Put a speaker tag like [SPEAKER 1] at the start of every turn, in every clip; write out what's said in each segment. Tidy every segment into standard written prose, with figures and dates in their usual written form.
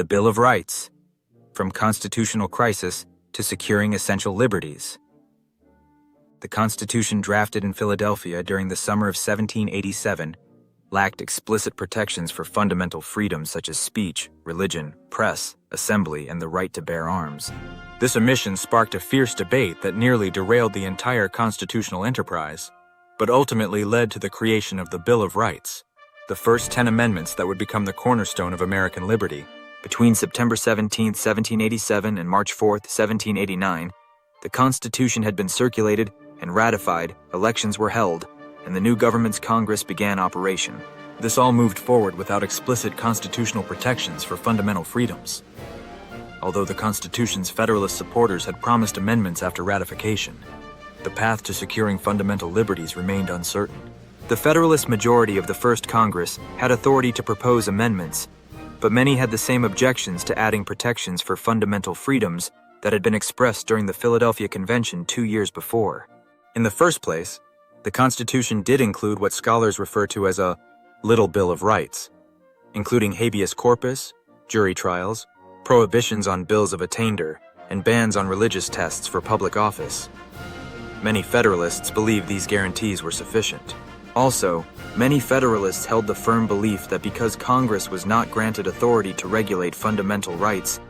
[SPEAKER 1] The Bill of Rights, from constitutional crisis to securing essential liberties. The Constitution drafted in Philadelphia during the summer of 1787 lacked explicit protections for fundamental freedoms such as speech, religion, press, assembly, and the right to bear arms. This omission sparked a fierce debate that nearly derailed the entire constitutional enterprise, but ultimately led to the creation of the Bill of Rights, the first 10 amendments that would become the cornerstone of American liberty. Between September 17, 1787 and March 4, 1789, the Constitution had been circulated and ratified, elections were held, and the new government's Congress began operation. This all moved forward without explicit constitutional protections for fundamental freedoms. Although the Constitution's Federalist supporters had promised amendments after ratification, the path to securing fundamental liberties remained uncertain. The Federalist majority of the First Congress had authority to propose amendments, but many had the same objections to adding protections for fundamental freedoms that had been expressed during the Philadelphia Convention 2 years before. In the first place, the Constitution did include what scholars refer to as a Little Bill of Rights, including habeas corpus, jury trials, prohibitions on bills of attainder, and bans on religious tests for public office. Many Federalists believed these guarantees were sufficient. Also, many Federalists held the firm belief that because Congress was not granted authority to regulate fundamental rights,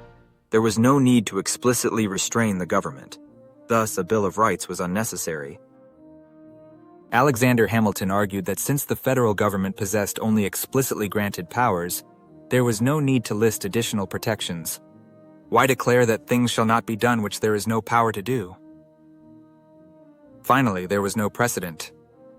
[SPEAKER 1] there was no need to explicitly restrain the government. Thus, a Bill of Rights was unnecessary. Alexander Hamilton argued that since the federal government possessed only explicitly granted powers, there was no need to list additional protections. Why declare that things shall not be done which there is no power to do? Finally, there was no precedent,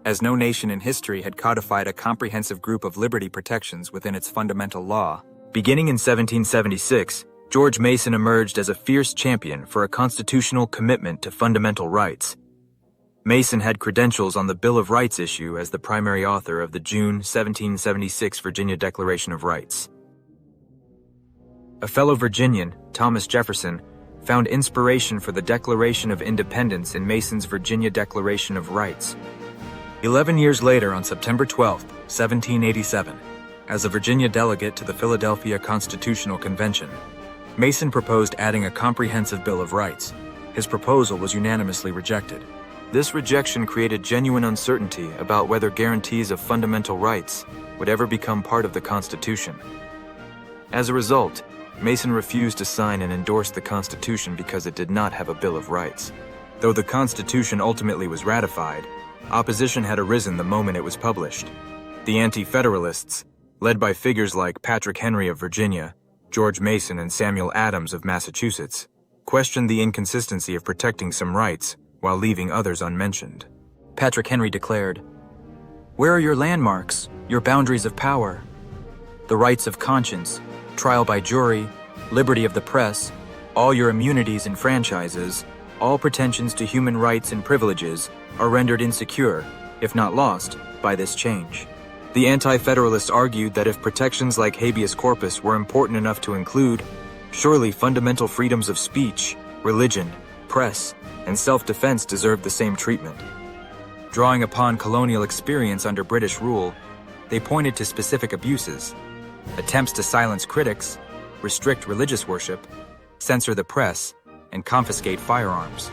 [SPEAKER 1] as no nation in history had codified a comprehensive group of liberty protections within its fundamental law. Beginning in 1776, George Mason emerged as a fierce champion for a constitutional commitment to fundamental rights. Mason had credentials on the Bill of Rights issue as the primary author of the June 1776 Virginia Declaration of Rights. A fellow Virginian, Thomas Jefferson, found inspiration for the Declaration of Independence in Mason's Virginia Declaration of Rights. 11 years later, on September 12, 1787, as a Virginia delegate to the Philadelphia Constitutional Convention, Mason proposed adding a comprehensive Bill of Rights. His proposal was unanimously rejected. This rejection created genuine uncertainty about whether guarantees of fundamental rights would ever become part of the Constitution. As a result, Mason refused to sign and endorse the Constitution because it did not have a Bill of Rights. Though the Constitution ultimately was ratified, opposition had arisen the moment it was published. The Anti-Federalists, led by figures like Patrick Henry of Virginia, George Mason, and Samuel Adams of Massachusetts, questioned the inconsistency of protecting some rights while leaving others unmentioned. Patrick Henry declared, "Where are your landmarks, your boundaries of power? The rights of conscience, trial by jury, liberty of the press, all your immunities and franchises, all pretensions to human rights and privileges are rendered insecure, if not lost, by this change." The Anti-Federalists argued that if protections like habeas corpus were important enough to include, surely fundamental freedoms of speech, religion, press, and self-defense deserved the same treatment. Drawing upon colonial experience under British rule, they pointed to specific abuses: attempts to silence critics, restrict religious worship, censor the press, and confiscate firearms.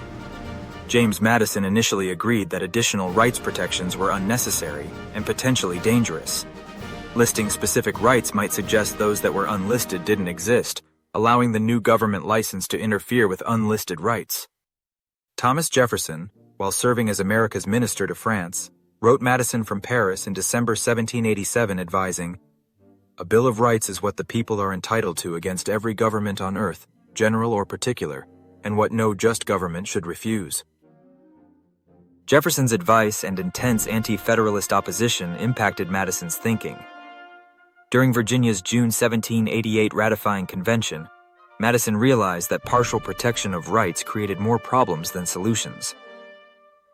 [SPEAKER 1] James Madison initially agreed that additional rights protections were unnecessary and potentially dangerous. Listing specific rights might suggest those that were unlisted didn't exist, allowing the new government license to interfere with unlisted rights. Thomas Jefferson, while serving as America's minister to France, wrote Madison from Paris in December 1787 advising, "A Bill of Rights is what the people are entitled to against every government on earth, general or particular, and what no just government should refuse." Jefferson's advice and intense anti-Federalist opposition impacted Madison's thinking. During Virginia's June 1788 ratifying convention, Madison realized that partial protection of rights created more problems than solutions.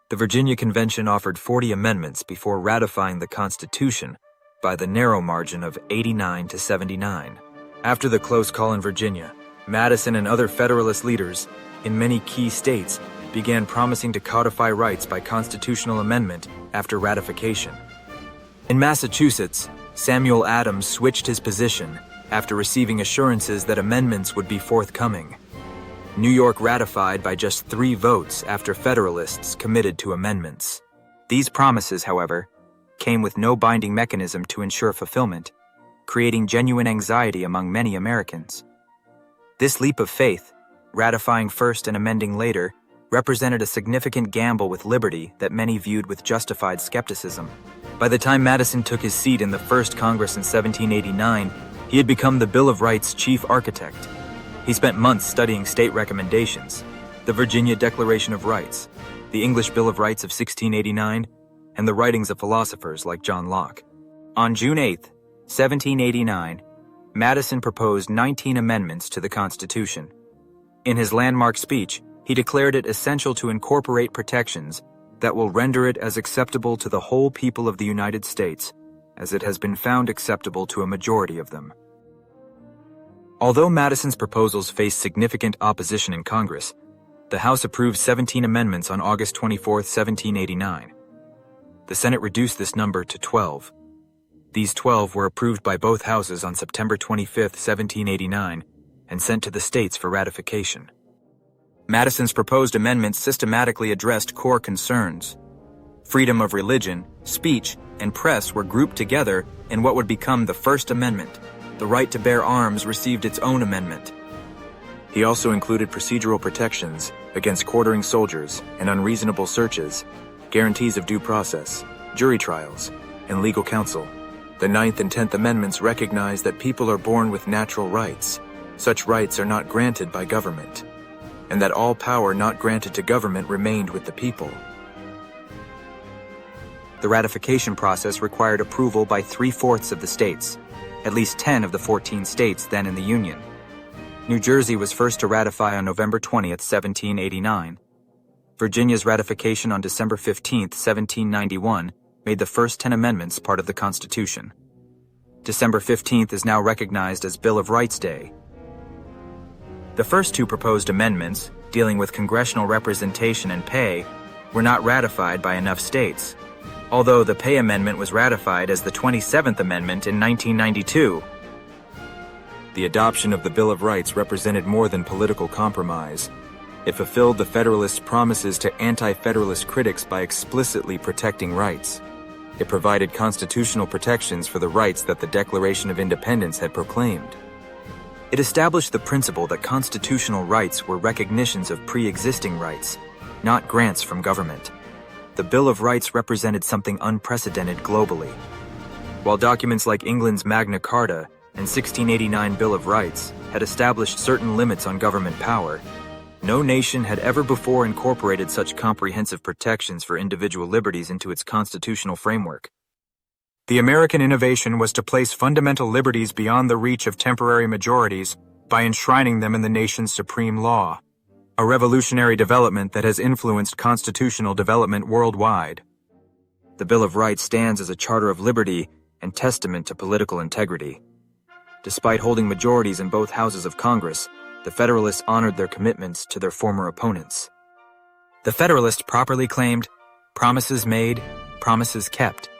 [SPEAKER 1] The Virginia Convention offered 40 amendments before ratifying the Constitution by the narrow margin of 89 to 79. After the close call in Virginia, Madison and other Federalist leaders in many key states began promising to codify rights by constitutional amendment after ratification. In Massachusetts, Samuel Adams switched his position, after receiving assurances that amendments would be forthcoming. New York ratified by just 3 votes after Federalists committed to amendments. These promises, however, came with no binding mechanism to ensure fulfillment, creating genuine anxiety among many Americans. This leap of faith, ratifying first and amending later, represented a significant gamble with liberty that many viewed with justified skepticism. By the time Madison took his seat in the first Congress in 1789, he had become the Bill of Rights' chief architect. He spent months studying state recommendations, the Virginia Declaration of Rights, the English Bill of Rights of 1689, and the writings of philosophers like John Locke. On June 8, 1789, Madison proposed 19 amendments to the Constitution. In his landmark speech, he declared it essential to incorporate protections that will render it as acceptable to the whole people of the United States as it has been found acceptable to a majority of them. Although Madison's proposals faced significant opposition in Congress, the House approved 17 amendments on August 24, 1789. The Senate reduced this number to 12. These 12 were approved by both houses on September 25, 1789, and sent to the states for ratification. Madison's proposed amendments systematically addressed core concerns. Freedom of religion, speech, and press were grouped together in what would become the First Amendment. The right to bear arms received its own amendment. He also included procedural protections against quartering soldiers and unreasonable searches, guarantees of due process, jury trials, and legal counsel. The 9th and 10th Amendments recognize that people are born with natural rights. Such rights are not granted by government, and that all power not granted to government remained with the people. The ratification process required approval by 3/4 of the states, at least 10 of the 14 states then in the Union. New Jersey was first to ratify on November 20, 1789. Virginia's ratification on December 15, 1791, made the first 10 amendments part of the Constitution. December 15th is now recognized as Bill of Rights Day. The first 2 proposed amendments, dealing with congressional representation and pay, were not ratified by enough states, although the pay amendment was ratified as the 27th Amendment in 1992. The adoption of the Bill of Rights represented more than political compromise. It fulfilled the Federalists' promises to Anti-Federalist critics by explicitly protecting rights. It provided constitutional protections for the rights that the Declaration of Independence had proclaimed. It established the principle that constitutional rights were recognitions of pre-existing rights, not grants from government. The Bill of Rights represented something unprecedented globally. While documents like England's Magna Carta and 1689 Bill of Rights had established certain limits on government power, no nation had ever before incorporated such comprehensive protections for individual liberties into its constitutional framework. The American innovation was to place fundamental liberties beyond the reach of temporary majorities by enshrining them in the nation's supreme law, a revolutionary development that has influenced constitutional development worldwide. The Bill of Rights stands as a charter of liberty and testament to political integrity. Despite holding majorities in both houses of Congress, the Federalists honored their commitments to their former opponents. The Federalists properly claimed, "Promises made, promises kept."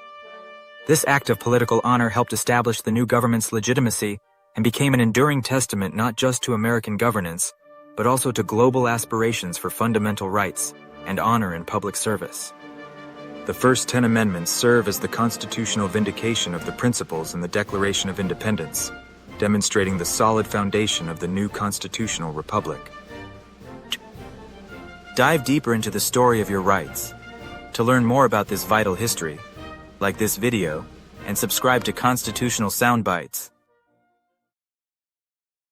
[SPEAKER 1] This act of political honor helped establish the new government's legitimacy and became an enduring testament not just to American governance, but also to global aspirations for fundamental rights and honor in public service. The first 10 amendments serve as the constitutional vindication of the principles in the Declaration of Independence, demonstrating the solid foundation of the new constitutional republic. Dive deeper into the story of your rights. To learn more about this vital history, like this video, and subscribe to Constitutional Soundbites.